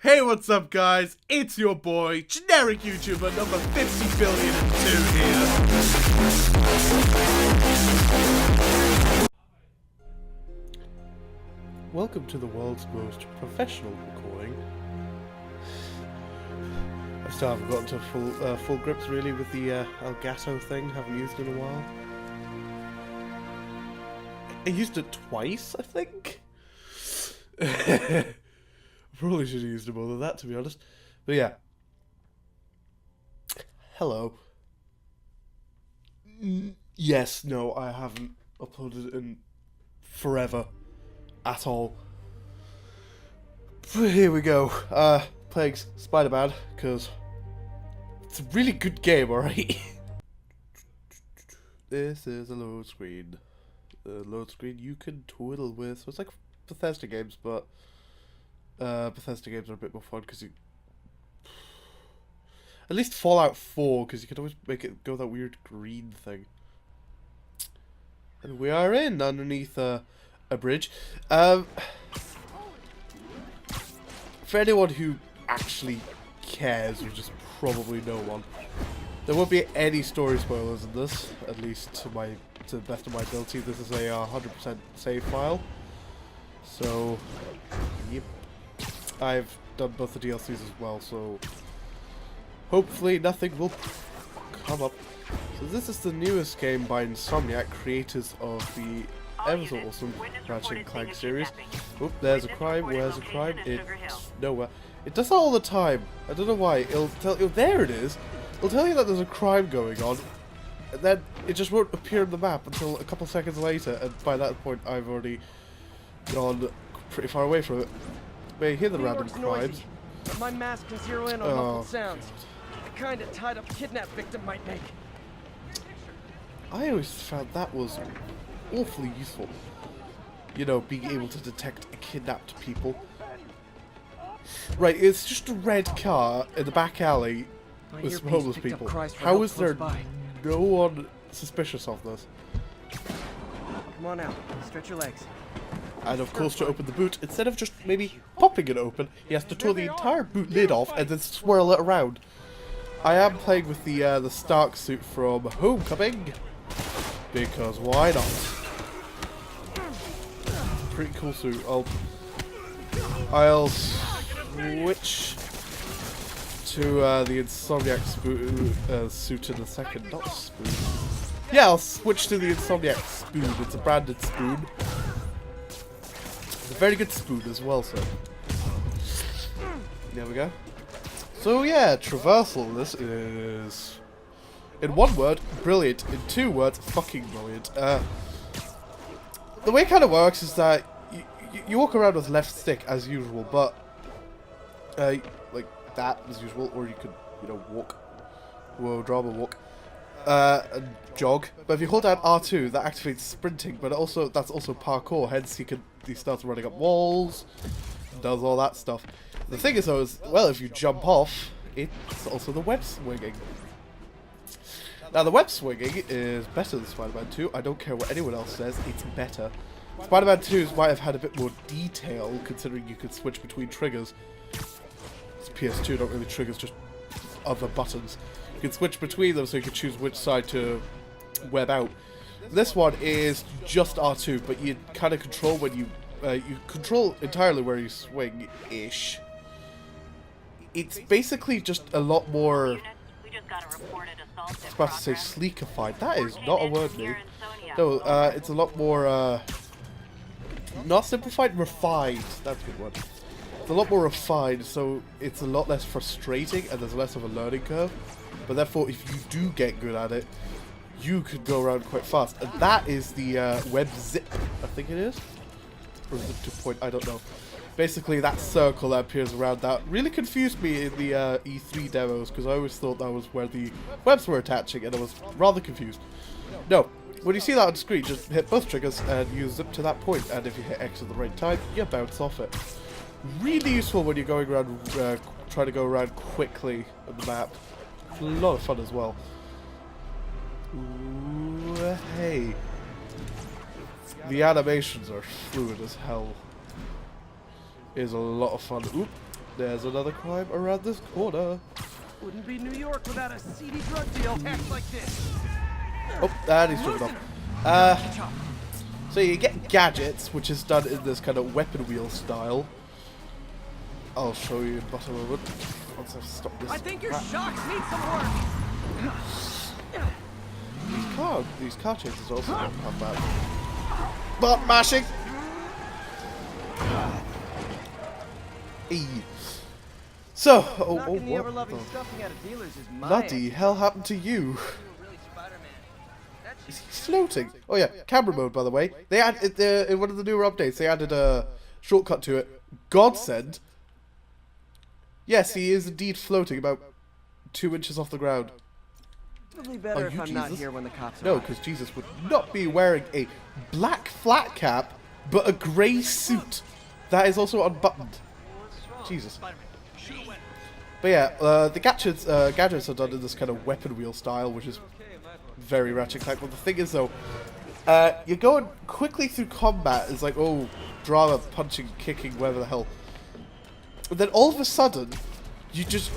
Hey, what's up, guys? It's your boy, generic YouTuber number 50 billion and 2 here. Welcome to the world's most professional recording. I still haven't gotten to full grips really with the Elgato thing. Haven't used it in a while. I used it twice, I think. Probably should have used it more than that, to be honest. But yeah. Hello. Yes, no, I haven't uploaded in forever. At all. But here we go. Playing Spider-Man, because it's a really good game, alright? This is a load screen. The load screen you can twiddle with. So it's like Bethesda games, but Bethesda games are a bit more fun because you... At least Fallout 4, because you can always make it go that weird green thing. And we are in underneath a bridge. For anyone who actually cares, which is probably no one, there won't be any story spoilers in this, at least to the best of my ability. This is a 100% save file. So, yep. I've done both the DLCs as well, so hopefully nothing will come up. So this is the newest game by Insomniac, creators of the ever so awesome Ratchet & Clank series. Oop, there's a crime, where's a crime? It's nowhere. It does that all the time. I don't know why. It'll tell you, there it is. It'll tell you that there's a crime going on, and then it just won't appear on the map until a couple seconds later, and by that point I've already gone pretty far away from it. May hear the random crimes. But my mask can zero in on muffled sounds. The kind a tied up kidnap victim might make. I always found that was awfully useful. You know, being able to detect kidnapped people. Right, it's just a red car in the back alley with some homeless people. How is there no one suspicious of this? Come on out, stretch your legs. And of course, to open the boot, instead of just maybe popping it open, he has to tear the entire boot lid off and then swirl it around. I am playing with the Stark suit from Homecoming, because why not? It's a pretty cool suit. I'll switch to the Insomniac suit in a second. Not spoon. Yeah, I'll switch to the Insomniac spoon. It's a branded spoon. It's a very good spoon as well, so. There we go. So yeah, traversal, this is, in one word, brilliant. In 2 words, fucking brilliant. The way it kind of works is that you walk around with left stick as usual, but like that as usual, or you could, you know, walk. Whoa, drama walk. And jog. But if you hold down R2, that activates sprinting, but that's also parkour, hence he starts running up walls, does all that stuff. The thing is though, well, if you jump off, it's also the web swinging. Now the web swinging is better than Spider-Man 2, I don't care what anyone else says, it's better. Spider-Man 2's might have had a bit more detail, considering you could switch between triggers. It's PS2, not really triggers, just other buttons. You can switch between them so you can choose which side to web out. This one is just R2, but you kind of control when you control entirely where you swing-ish. It's basically just a lot more, I was about to say sleekified. That is not a word, mate. No, it's a lot more, not simplified, refined. That's a good one. It's a lot more refined, so it's a lot less frustrating and there's less of a learning curve. But therefore, if you do get good at it, you could go around quite fast. And that is the web zip, I think it is. Or zip to point, I don't know. Basically, that circle that appears around that really confused me in the E3 demos, because I always thought that was where the webs were attaching, and I was rather confused. No, when you see that on screen, just hit both triggers and you zip to that point, and if you hit X at the right time, you bounce off it. Really useful when you're going around, trying to go around quickly on the map. It's a lot of fun as well. Ooh, hey. The animations are fluid as hell. Is a lot of fun. Oop. There's another crime around this corner. Wouldn't be New York without a seedy drug deal packed like this. Oh, and he's driven off. So you get gadgets, which is done in this kind of weapon wheel style. I'll show you in but a moment. Once I've stopped this. I think your shocks need some work. These car chases also don't have bad. Butt mashing! So, Knocking the what ever-loving the stuffing out of dealers is my bloody hell happened to you? Is he floating? Oh yeah, camera mode, by the way. They added in one of the newer updates. They added a shortcut to it. Godsend. Yes, he is indeed floating about 2 inches off the ground. Probably better if you I'm not Jesus? here when the cops No, arrive. because Jesus would not be wearing a black flat cap, but a grey suit that is also unbuttoned. Jesus. But yeah, the gadgets are done in this kind of weapon wheel style, which is very Ratchet Clank. But the thing is, though, you're going quickly through combat. It's like, oh, drama, punching, kicking, whatever the hell. And then all of a sudden, you just...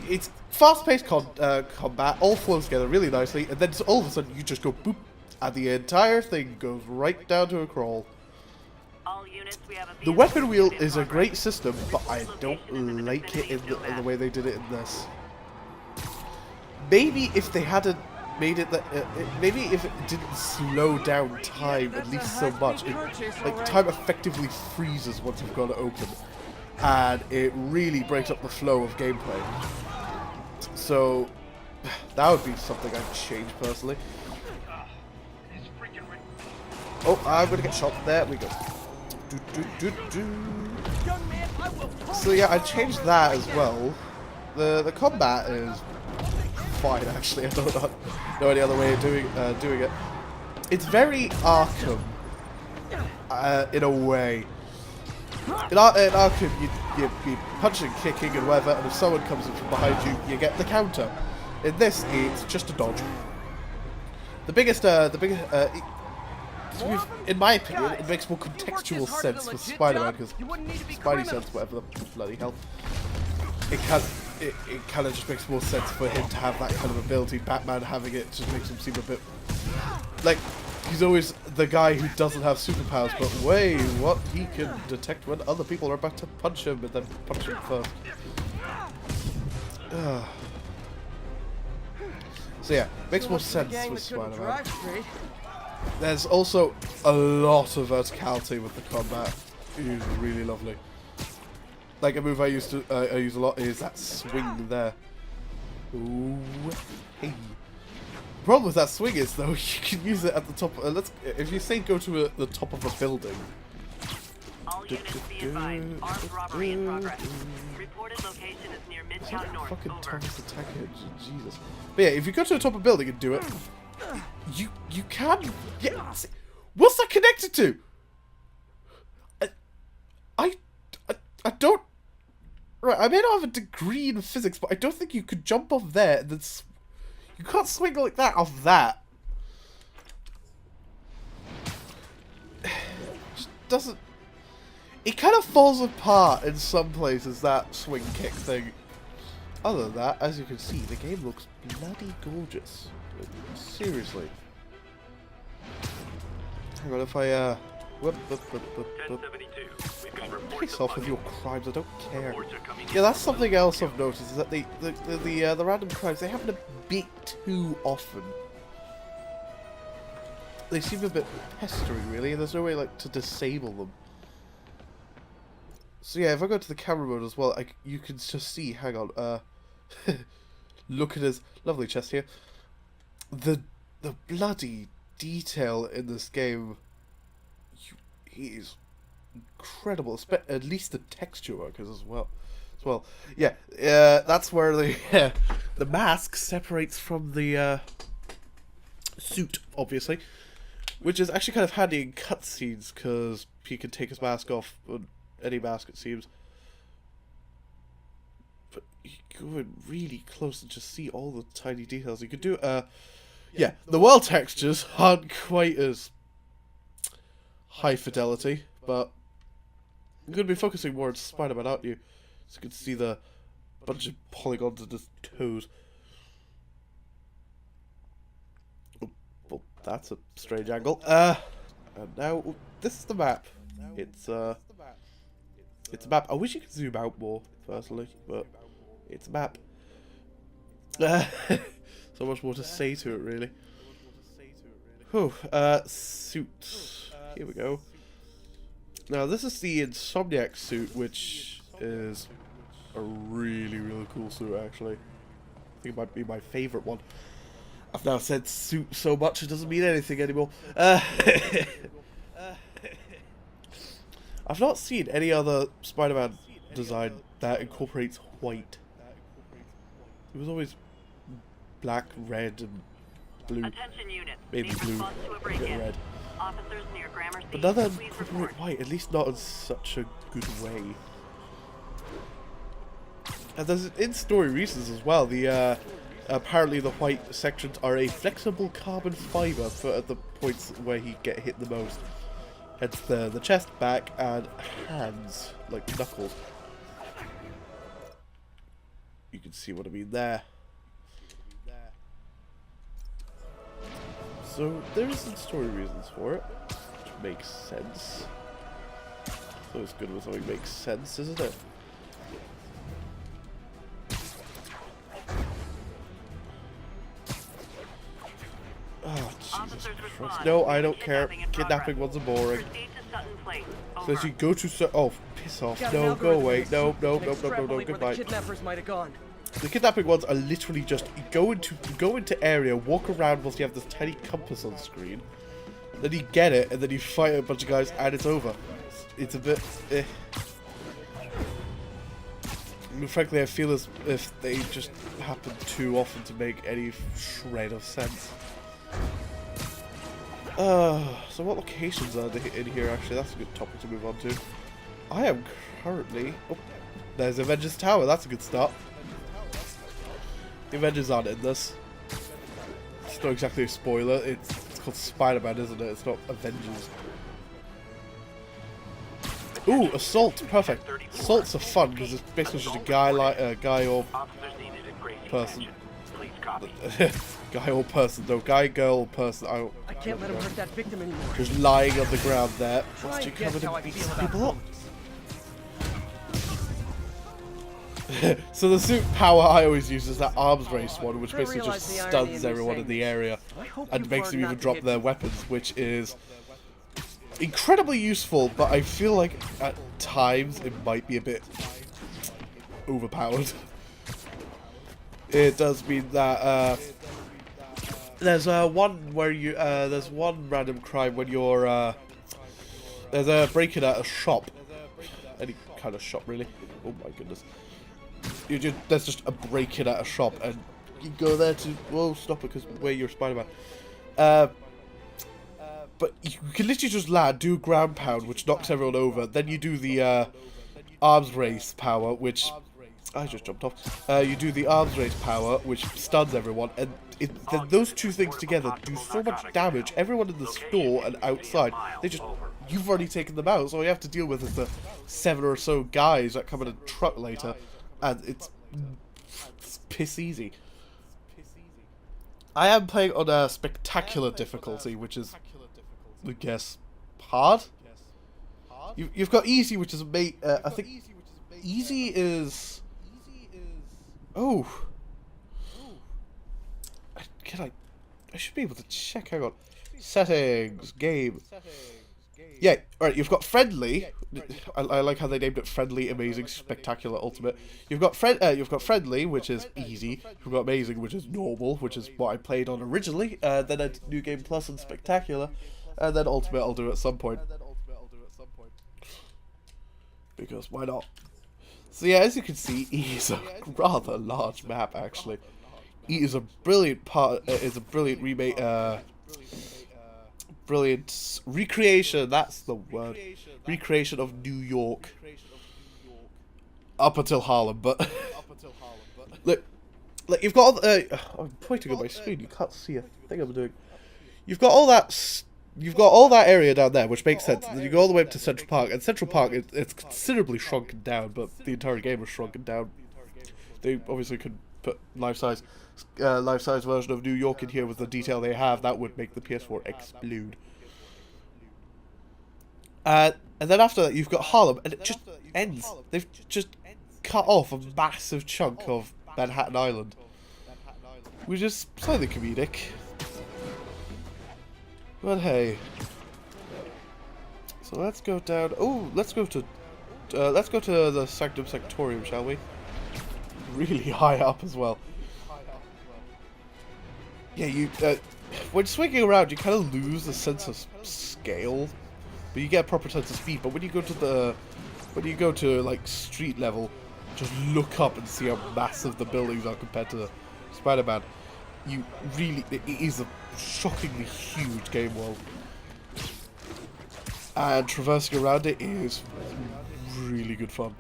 it's fast-paced combat, all flows together really nicely, and then all of a sudden you just go boop, and the entire thing goes right down to a crawl. All units, we have a The weapon wheel is a great system, but I don't like it in the way they did it in this. Maybe if they hadn't made it that, maybe if it didn't slow down time at least so much, like time effectively freezes once you've got it open, and it really breaks up the flow of gameplay. So that would be something I'd change personally. Oh, I'm gonna get shot. There we go. So yeah, I changed that as well. The combat is fine actually. I don't know any other way of doing it. It's very Arkham in a way. In Arkham, you punching, kicking, and whatever, and if someone comes in from behind you, you get the counter. In this, it's just a dodge. In my opinion, it makes more contextual sense for Spider-Man, because Spidey sense, whatever the bloody hell. It kind of just makes more sense for him to have that kind of ability. Batman having it just makes him seem a bit like he's always the guy who doesn't have superpowers, but wait, what? He can detect when other people are about to punch him and then punch him first. So yeah, makes more sense with Spider-Man. There's also a lot of verticality with the combat. It is really lovely. Like a move I use a lot is that swing there. Ooh, hey. The problem with that swing is though you can use it at the top. If you say go to the top of a building. All units be advised. Armed robbery in progress. Reported location is near Midtown North. Fucking Over. Thomas the Tank Engine, Jesus. But yeah, if you go to the top of a building and do it, you can. Yeah. What's that connected to? I don't. Right, I may not have a degree in physics, but I don't think you could jump off there and then you can't swing like that off that. Just doesn't. It kind of falls apart in some places, that swing kick thing. Other than that, as you can see, the game looks bloody gorgeous. Seriously. Hang on, if I whoop. Piss off with your crimes, I don't care. Yeah, that's something else I've noticed, is that the random crimes, they happen a bit too often. They seem a bit pestering, really, and there's no way, like, to disable them. So yeah, if I go to the camera mode as well, you can just see, hang on, look at his lovely chest here. The bloody detail in this game, he is incredible, at least the texture work is as well. Yeah, that's where the mask separates from the suit, obviously, which is actually kind of handy in cutscenes because he can take his mask off on any mask, it seems. But you go in really close and just see all the tiny details. You could do yeah, the world textures aren't quite as high fidelity, but you're going to be focusing more on Spider-Man, aren't you? So you can see the bunch of polygons on his toes. Oh, well, that's a strange angle. And now this is the map. It's a map. I wish you could zoom out more, personally, but it's a map. So much more to say to it, really. Whew, suit. Here we go. Now, this is the Insomniac suit, which is a really, really cool suit, actually. I think it might be my favourite one. I've now said suit so much, it doesn't mean anything anymore. I've not seen any other Spider-Man design that incorporates white. It was always black, red, and blue. Attention units. Maybe Need blue, response to a a bit break-in. red. Officers near Gramercy, But none of them please incorporate report. white, at least not in such a good way. And there's in-story reasons as well. The apparently the white sections are a flexible carbon fiber for at the points where he get hit the most. Hence the chest, back, and hands, like knuckles. You can see what I mean there. So there's some story reasons for it, which makes sense. So it's good when something makes sense, isn't it? Oh, Jesus Officers Christ. respond. No, I don't care. Kidnapping in Kidnapping progress. ones are boring. Proceed to Sutton Place. So Over. as you go to oh, piss off. Got an No, go algorithm away. in this No, suit no, that no, can no, no, no, extrapolate where goodbye. the kidnappers might have gone. The kidnapping ones are literally just you go into area, walk around whilst you have this tiny compass on screen, then you get it, and then you fight a bunch of guys, and it's over. It's a bit. I mean, frankly, I feel as if they just happen too often to make any shred of sense. So what locations are there in here? Actually, that's a good topic to move on to. I am currently. Oh, there's Avengers Tower. That's a good start. The Avengers aren't in this. It's not exactly a spoiler. It's called Spider-Man, isn't it? It's not Avengers. Ooh, assault! Perfect. Assaults are fun because it's basically just a guy or Officers needed at Gracie person. Mansion. Please copy. guy or person. No, guy, girl, person. I can't let him hurt that victim anymore. Just lying on the ground there. Try Whilst you and guess covered how I in beats feel about people up. zombies. So the suit power I always use is that arms race one, which I basically realize just the irony in stuns me everyone in saying the this. area I hope and you've makes learned them not even to drop hit their me. weapons, which is incredibly useful, but I feel like at times it might be a bit overpowered. It does mean that there's one where you there's one random crime when you're there's a break-in at a shop, any kind of shop really. Oh my goodness. There's just a break-in at a shop, and you go there to stop it because you're Spider-Man. But you can literally just land, do a ground pound, which knocks everyone over. Then you do the arms race power, which I just jumped off. You do the arms race power, which stuns everyone, and then those two things together do so much damage. Everyone in the store and outside, you've already taken them out. So all you have to deal with is the 7 or so guys that come in a truck later, and it's piss easy. I am playing on a spectacular difficulty, which is, I guess, hard. You've got easy, which is I think easy is. Oh, I should be able to check. Hang on, settings, game. Yeah, alright, you've got friendly. I like how they named it friendly, amazing, spectacular, ultimate. You've got friendly, which is easy. You've got amazing, which is normal, which is what I played on originally. Then I did New Game Plus and spectacular. And then ultimate I'll do at some point. Because why not? So yeah, as you can see, E is a rather large map actually. E is a brilliant brilliant remake, brilliant recreation, that's the word. Recreation of New York. Up until Harlem, but look, you've got all I'm pointing on my screen, you can't see a thing I'm doing. You've got all that you've got all that area down there, which makes sense. And then you go all the way up to Central Park, and Central Park, it's considerably shrunken down, but the entire game was shrunken down. They obviously could put life-size version of New York in here with the detail they have. That would make the PS4 explode. And then after that, you've got Harlem, and it just ends. They've just cut off a massive chunk of Manhattan Island, which is slightly comedic. But hey, so let's go down. Oh, let's go to the Sanctum Sanctorium, shall we? Really high up as well. Yeah, you when swinging around, you kind of lose the sense of scale, but you get a proper sense of speed. But when you go to like street level, just look up and see how massive the buildings are compared to Spider-Man. You really, it is a shockingly huge game world, and traversing around it is really good fun.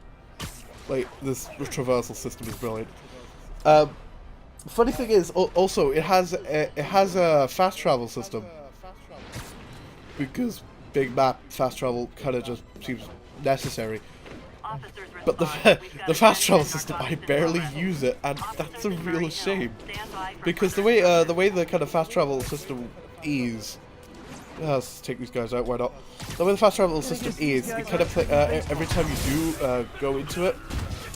Like, this traversal system is brilliant. Funny thing is, also it has a fast travel system, because big map fast travel kind of just seems necessary. But the fast travel system, I barely use it, and that's a real shame. Because the way the kind of fast travel system is, let's take these guys out. Why not? The way the fast travel system is, you kind of play, every time you do go into it,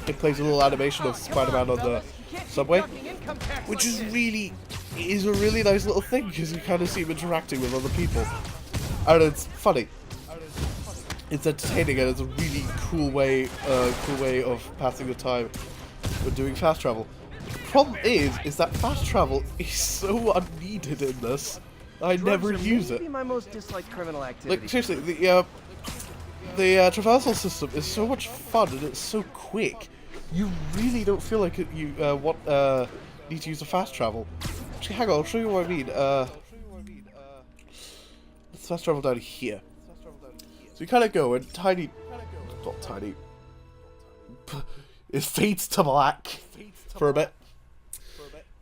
it plays a little animation of Spider-Man on the subway, which is a really nice little thing because you kind of see him interacting with other people, and it's funny. It's entertaining, and it's a really cool way of passing the time when doing fast travel. The problem is that fast travel is so unneeded in this. I never use it. My most disliked criminal activity. Like, seriously, the traversal system is so much fun and it's so quick. You really don't feel like you need to use a fast travel. Actually, hang on, I'll show you what I mean. Let's fast travel down here. So you kind of go and not tiny. It fades to black for a bit,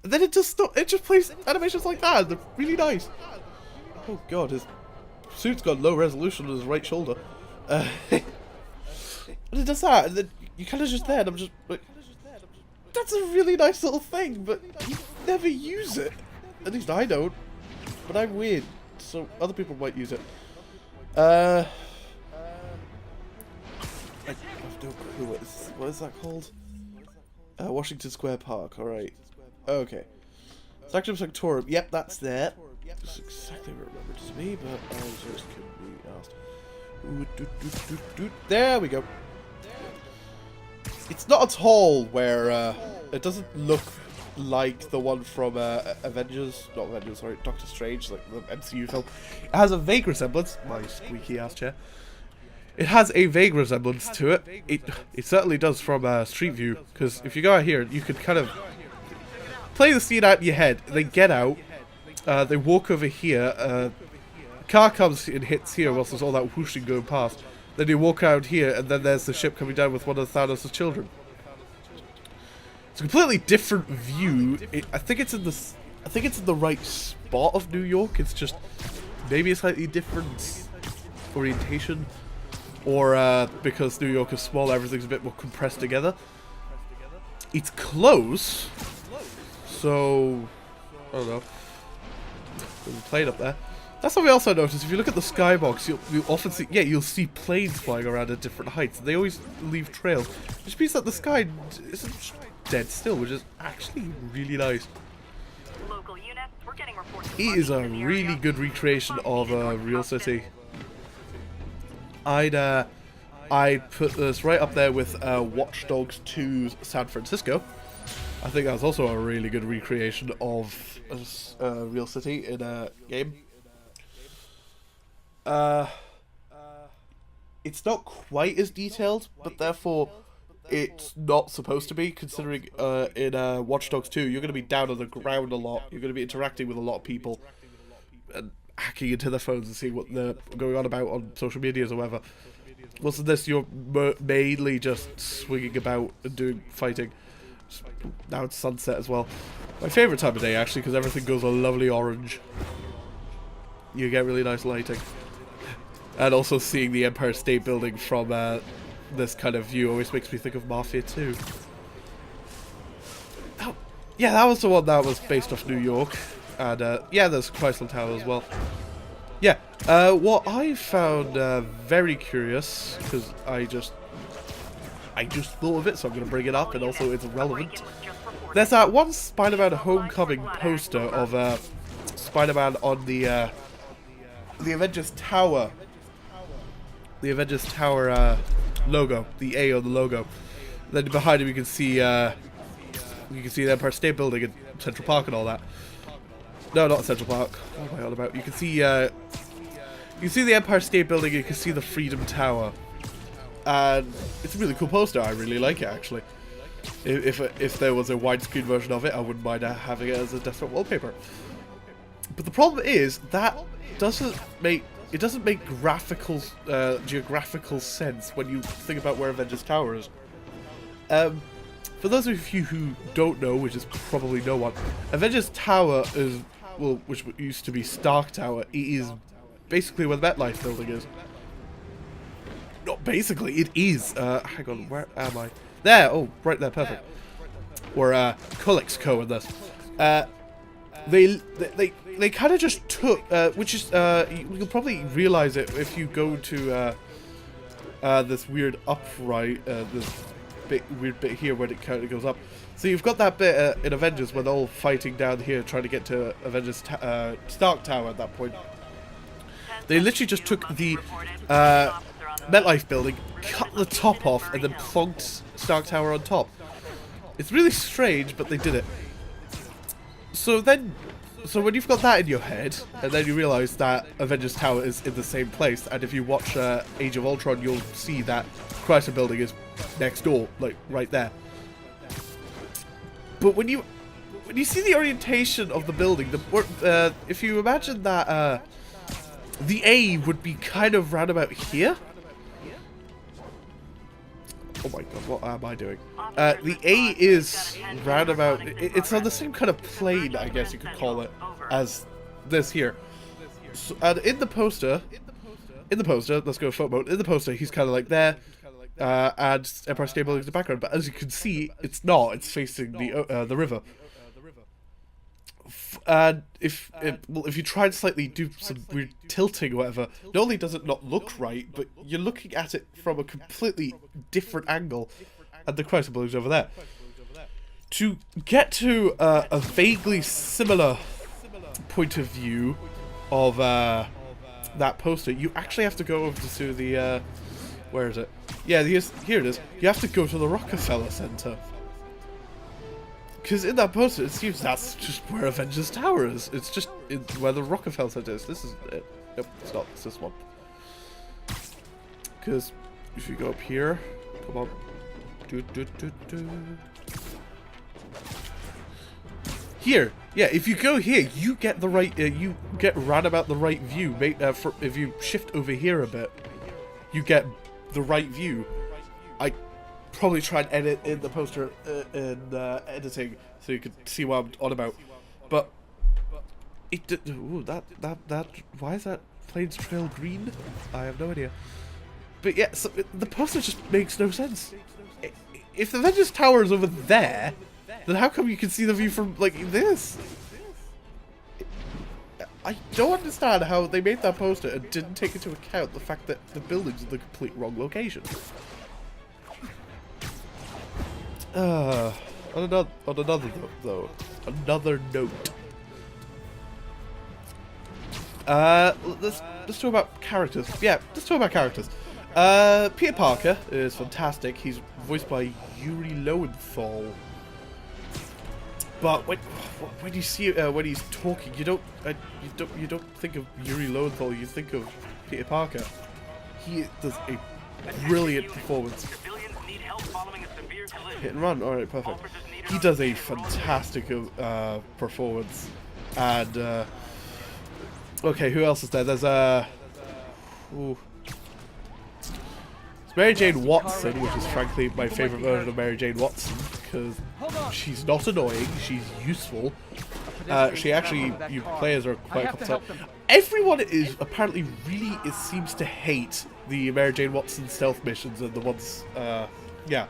and then it just plays animations like that. They're really nice. Oh god, his suit's got low resolution on his right shoulder, and it does that, and then you kind of just there, and I'm just like, that's a really nice little thing, but you never use it. At least I don't. But I'm weird, so other people might use it. I have no clue what is that called? Washington Square Park, alright. Okay. Sanctum Sanctorum, yep, that's there. That's exactly what I remembered to me, but I just couldn't be asked. There we go. It's not at all where, it doesn't look like the one from, Doctor Strange, like the MCU film. It has a vague resemblance, my squeaky ass chair. It has a vague resemblance to it. It certainly does from Street View, because if you go out here, you can kind of play the scene out in your head. They get out, they walk over here, a car comes and hits here whilst there's all that whooshing going past. Then you walk out here, and then there's the ship coming down with one of Thanos' children. It's a completely different view. I think it's in the right spot of New York. It's just maybe a slightly different orientation. Or because New York is small, everything's a bit more compressed together. It's close, so I don't know. There's a plane up there. That's something else I noticed. If you look at the skybox, you'll often see you'll see planes flying around at different heights. They always leave trails, which means that the sky isn't dead still, which is actually really nice. Local units, we're getting reports. It is a really good recreation of a real city. I'd put this right up there with Watch Dogs 2's San Francisco. I think that's also a really good recreation of a real city in a game. It's not quite as detailed, but therefore it's not supposed to be, considering in Watch Dogs 2 you're going to be down on the ground a lot. You're going to be interacting with a lot of people and hacking into their phones and seeing what they're going on about on social medias or whatever. Whilst in this, you're mainly just swinging about and doing fighting. Now it's sunset as well. My favourite time of day, actually, because everything goes a lovely orange. You get really nice lighting. And also seeing the Empire State Building from this kind of view always makes me think of Mafia 2. Oh, yeah, that was the one that was based off New York. And yeah, there's Chrysler Tower as well. Yeah, what I found very curious, because I just thought of it, so I'm going to bring it up, and also it's relevant. There's that one Spider-Man Homecoming poster of Spider-Man on the Avengers Tower. The Avengers Tower logo, the A on the logo. Then behind him you can see the Empire State Building and Central Park and all that. No, not Central Park. What am I on about? You can see the Empire State Building. You can see the Freedom Tower, and it's a really cool poster. I really like it actually. If there was a widescreen version of it, I wouldn't mind having it as a desktop wallpaper. But the problem is that doesn't make geographical sense when you think about where Avengers Tower is. For those of you who don't know, which is probably no one, Avengers Tower is, well, which used to be Stark Tower. It is basically where the MetLife building is. Not basically, it is. Hang on, where am I? There. Oh, right there, perfect. Or Colex Co. in this. They kind of just took, which is you'll probably realize it if you go to this weird upright, this weird bit here where it kind of goes up. So you've got that bit in Avengers where they're all fighting down here trying to get to Avengers Stark Tower at that point. They literally just took the MetLife building, cut the top off, and then plonked Stark Tower on top. It's really strange, but they did it. So when you've got that in your head, and then you realise that Avengers Tower is in the same place, and if you watch Age of Ultron, you'll see that Chrysler Building is next door, like right there. But when you see the orientation of the building, if you imagine that the A would be kind of round about here. Oh my god, what am I doing? The A is round about, it's on the same kind of plane, I guess you could call it, as this here. So, and in the poster, let's go photo mode. In the poster, he's kind of like there, and Empire State Building in the background. But as you can see, it's not. It's facing the river. And if you try and slightly do some weird tilting or whatever, not only does it not look right, but you're looking at it from a completely different angle, and the Chrysler Building's over there. To get to a vaguely similar point of view of that poster, you actually have to go over to the where is it? Yeah, here it is. You have to go to the Rockefeller Center. Because in that poster, it seems that's just where Avengers Tower is. It's just where the Rockefeller Center is. This is it. Nope, it's not. It's this one. Because if you go up here, come on. Here, yeah. If you go here, you get the right. You get round about the right view. If you shift over here a bit, you get the right view. I probably try and edit in the poster in editing so you could see what I'm on about, but it did. Ooh, that why is that Plains Trail green? I have no idea. But yeah, so the poster just makes no sense. If the Avengers Tower is over there, then how come you can see the view from like this? I don't understand how they made that poster and didn't take into account the fact that the building's in the complete wrong location. On another note, let's talk about characters. Yeah, let's talk about characters. Peter Parker is fantastic. He's voiced by Yuri Lowenthal. But when you see when he's talking, you don't think of Yuri Lowenthal. You think of Peter Parker. He does a brilliant performance. Hit and run. All right, perfect. He does a fantastic performance. And okay, who else is there? There's Mary Jane Watson, which is frankly my favorite version of Mary Jane Watson because she's not annoying. She's useful. She actually, you play as her quite a have to couple help times. them. Everyone is apparently really, it seems to hate the Mary Jane Watson stealth missions and the ones, yeah.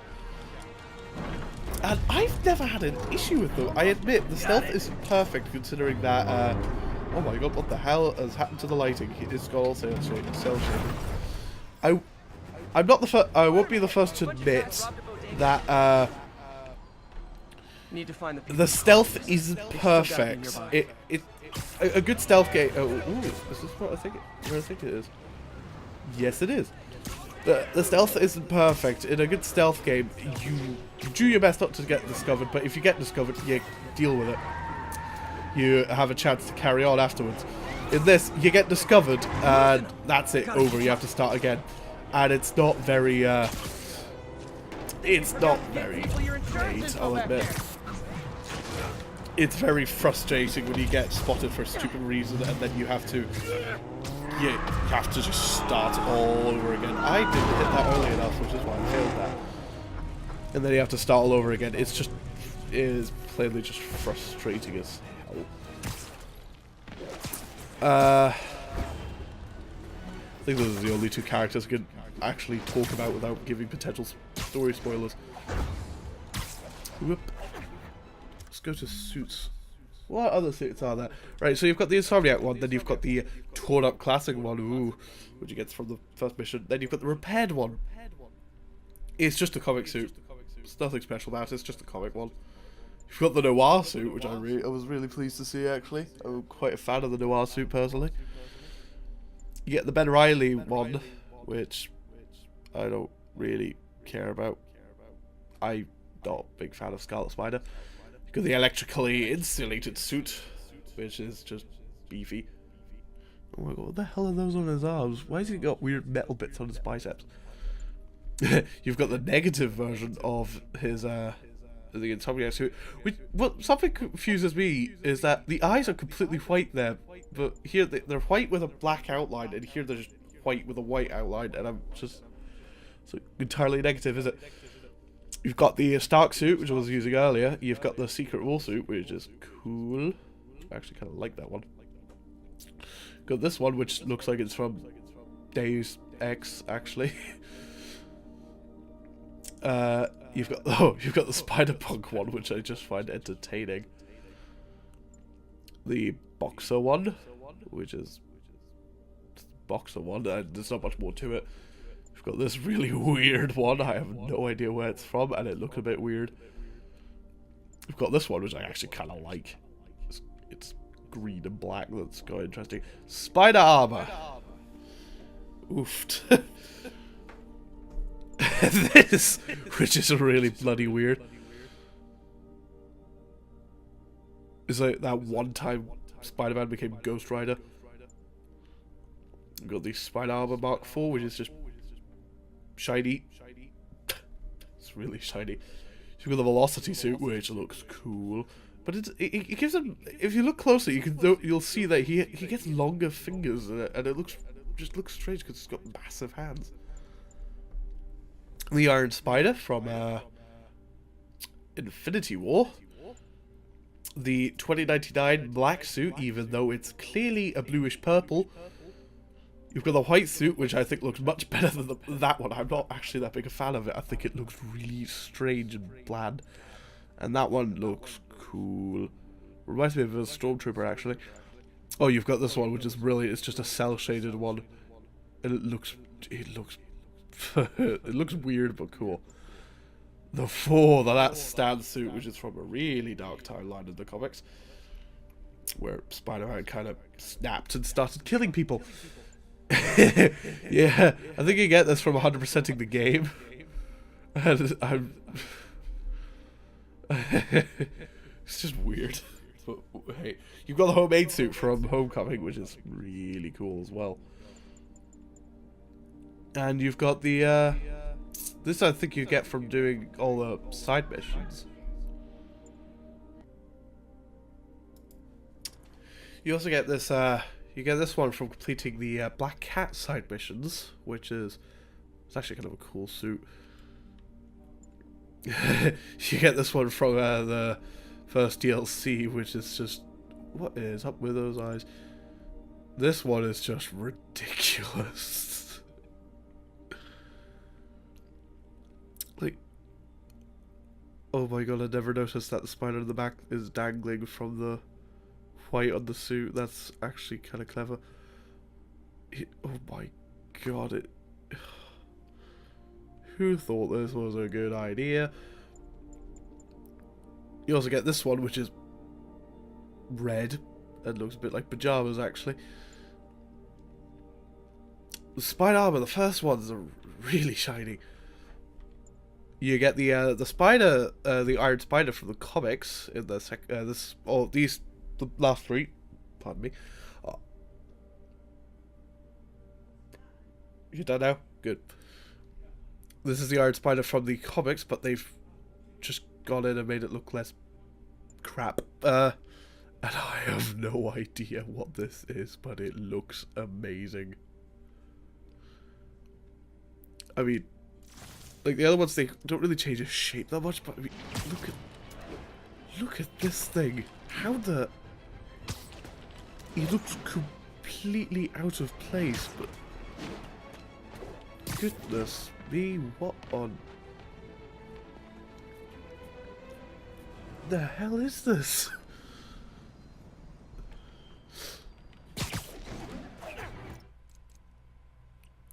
And I've never had an issue with them. I admit, the stealth isn't perfect considering that, oh my god, what the hell has happened to the lighting? It's got all cell shading. I'm not the first, I won't be the first to admit that, Need to find the stealth isn't perfect. A good stealth game. Oh, ooh, is this what I think it is? Yes, it is. The stealth isn't perfect. In a good stealth game, you do your best not to get discovered, but if you get discovered, you deal with it. You have a chance to carry on afterwards. In this, you get discovered, and that's it, over. You have to start again. And it's not very, great, I'll admit. It's very frustrating when you get spotted for a stupid reason, and then you have to just start all over again. I didn't hit that early enough, which is why I failed that. And then you have to start all over again. It is plainly just frustrating as hell. I think those are the only two characters I can actually talk about without giving potential story spoilers. Whoop. Let's go to suits. What other suits are there? Right, so you've got the Insomniac one, then you've got the torn up classic one, ooh, which you get from the first mission. Then you've got the repaired one. It's just a comic suit. There's nothing special about it, it's just a comic one. You've got the noir suit, which I was really pleased to see, actually. I'm quite a fan of the noir suit, personally. You get the Ben Reilly one, which I don't really care about. I'm not a big fan of Scarlet Spider. You got the electrically insulated suit, which is just beefy. Oh my god, what the hell are those on his arms? Why has he got weird metal bits on his biceps? You've got the negative version of his the Insomniac suit. Something confuses me is that the eyes are completely white there, but here they're white with a black outline, and here they're just white with a white outline, and I'm just... So entirely negative, is it? You've got the Stark suit, which I was using earlier. You've got the Secret War suit, which is cool. I actually kind of like that one. Got this one, which looks like it's from Deus Ex, actually. You've got the Spider-Punk one, which I just find entertaining. The Boxer one, which is Boxer one, and there's not much more to it. We've got this really weird one. I have no idea where it's from, and it looks a bit weird. We've got this one, which I actually kind of like. It's green and black. That's quite interesting. Spider armor. Oofed. This, which is really bloody weird, is like that one time Spider-Man became Ghost Rider. We've got the Spider Armor Mark IV, which is just shiny. It's really shiny. You've got the Velocity suit, which looks cool, but it gives him. If you look closely, you'll see that he gets longer fingers, and it just looks strange because it's got massive hands. The Iron Spider from Infinity War. The 2099 black suit, even though it's clearly a bluish purple. You've got the white suit, which I think looks much better than that one. I'm not actually that big a fan of it. I think it looks really strange and bland. And that one looks cool. Reminds me of a Stormtrooper, actually. Oh, you've got this one, which is really, it's just a cel-shaded one. And it looks it looks weird but cool. That Stan suit, which is from a really dark timeline in the comics, where Spider-Man kind of snapped and started killing people. Yeah, I think you get this from 100%ing the game. And it's just weird. But hey, you've got the homemade suit from Homecoming, which is really cool as well. And you've got the, this I think you get from doing all the side missions. You also get this, one from completing the Black Cat side missions, which is, it's actually kind of a cool suit. You get this one from the first DLC, which is just What is up with those eyes? This one is just ridiculous. Like, oh my god, I never noticed that the spider in the back is dangling from the white on the suit. That's actually kind of clever. Oh my god, who thought this was a good idea? You also get this one, which is red. It looks a bit like pajamas, actually. The spider armor, the first ones are really shiny. You get the spider, the Iron Spider from the comics in the the last three. Pardon me. You done now? Good. This is the Iron Spider from the comics, but they've just gone in and made it look less crap. And I have no idea what this is, but it looks amazing. I mean, like the other ones, they don't really change his shape that much, but I mean, look at this thing. He looks completely out of place, but goodness me, what on the hell is this?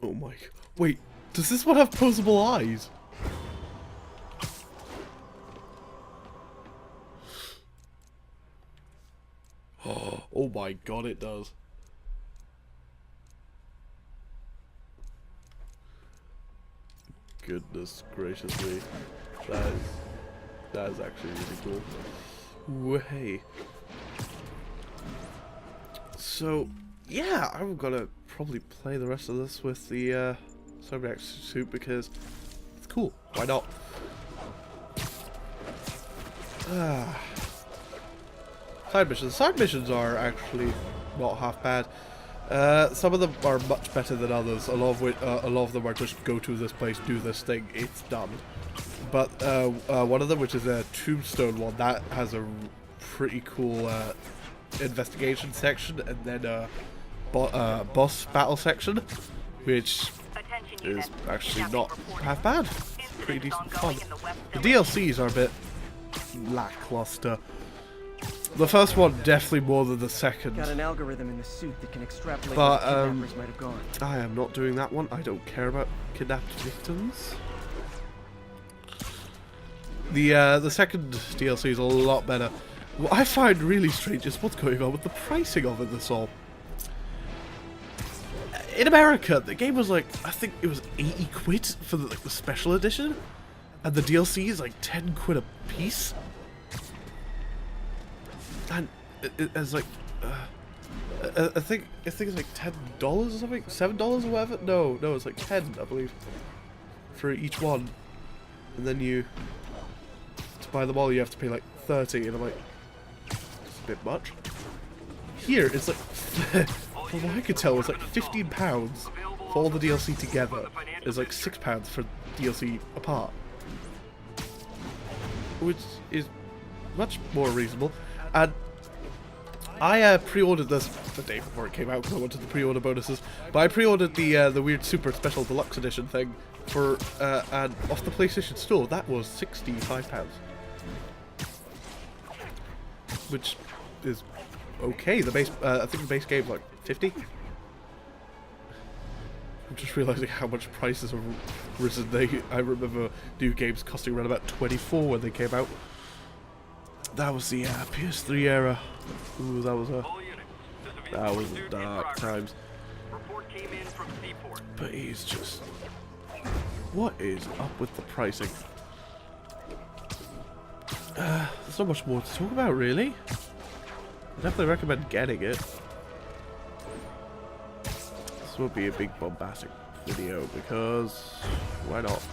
Oh my, wait, does this one have posable eyes? Oh my god, it does. Goodness gracious me. That is actually really cool. Way. So, yeah, I'm gonna probably play the rest of this with the Zombiac suit because it's cool. Why not? Side missions. Side missions are actually not half bad. Some of them are much better than others. A lot of them are just go to this place, do this thing, it's done. But one of them, which is a tombstone one, that has a pretty cool investigation section, and then a boss battle section, which is actually not half bad. Pretty decent fun. The DLCs are a bit lackluster. The first one definitely more than the second. Got an algorithm in the suit that can extrapolate but where kidnappers might have gone. I am not doing that one. I don't care about kidnapped victims. The second DLC is a lot better. What I find really strange is what's going on with the pricing of it. This all. In America, the game was like, I think it was 80 quid for the special edition, and the DLC is like 10 quid a piece. And it's like, I think it's like $10 or something, $7 or whatever. No, it's like 10, I believe, for each one. And then to buy them all, you have to pay like 30, and I'm like, it's a bit much. Here, it's like, from what I could tell, it's like £15 for all the DLC together. It's like £6 for DLC apart, which is much more reasonable. And I pre-ordered this the day before it came out because I wanted the pre-order bonuses. But I pre-ordered the weird super special deluxe edition thing for and off the PlayStation Store. That was £65, which is okay. The base, I think the base game like 50. I'm just realizing how much prices have risen. I remember new games costing around about 24 when they came out. That was the PS3 era. Ooh, that was dark times. But he's just, what is up with the pricing? There's not much more to talk about, really. I definitely recommend getting it. This will be a big bombastic video because why not?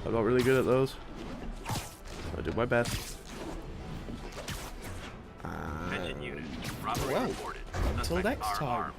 I'm not really good at those. I did my best. Well, until next time.